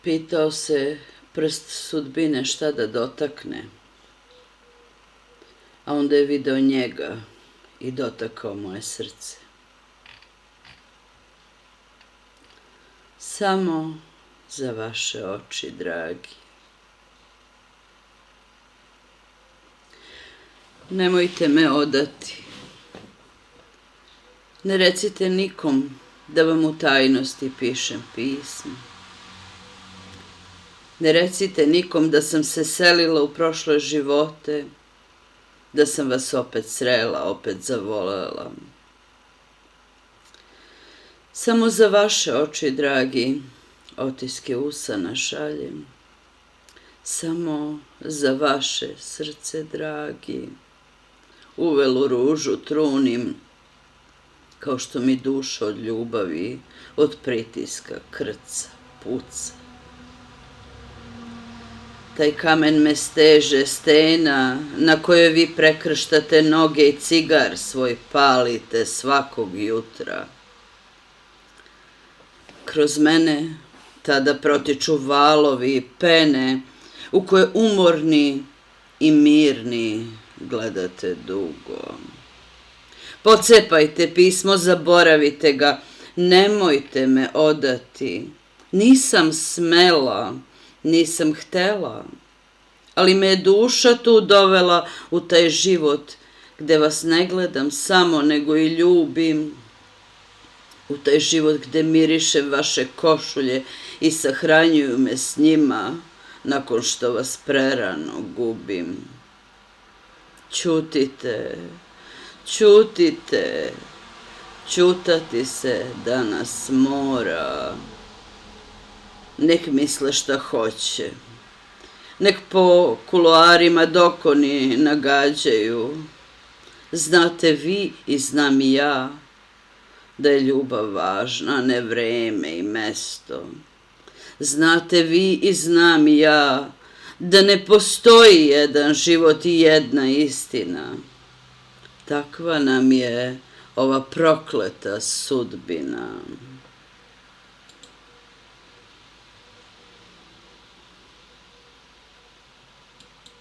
Pitao se prst sudbine šta da dotakne, a onda je video njega i dotakao moje srce. Samo za vaše oči, dragi. Nemojte me odati. Ne recite nikom da vam u tajnosti pišem pismo. Ne recite nikom da sam se selila u prošle živote, da sam vas opet srela, opet zavolela. Samo za vaše oči, dragi, otiske usana šaljem. Samo za vaše srce, dragi, uvelu ružu trunim, kao što mi duša od ljubavi, od pritiska, krca, puca. Taj kamen me steže, stena na kojoj vi prekrštate noge i cigar svoj palite svakog jutra. Kroz mene tada protiču valovi i pene u koje umorni i mirni gledate dugo. Pocepajte pismo, zaboravite ga, nemojte me odati. Nisam smela, nisam htela, ali me je duša tu dovela u taj život gde vas ne gledam samo, nego i ljubim. U taj život gde mirišem vaše košulje i sahranjuju me s njima nakon što vas prerano gubim. Ćutite, ćutite, ćutati se danas mora. Nek misle šta hoće, nek po kuloarima dokoni nagađaju. Znate vi i znam i ja da je ljubav važna, a ne vreme i mesto. Znate vi i znam i ja da ne postoji jedan život i jedna istina. Takva nam je ova prokleta sudbina.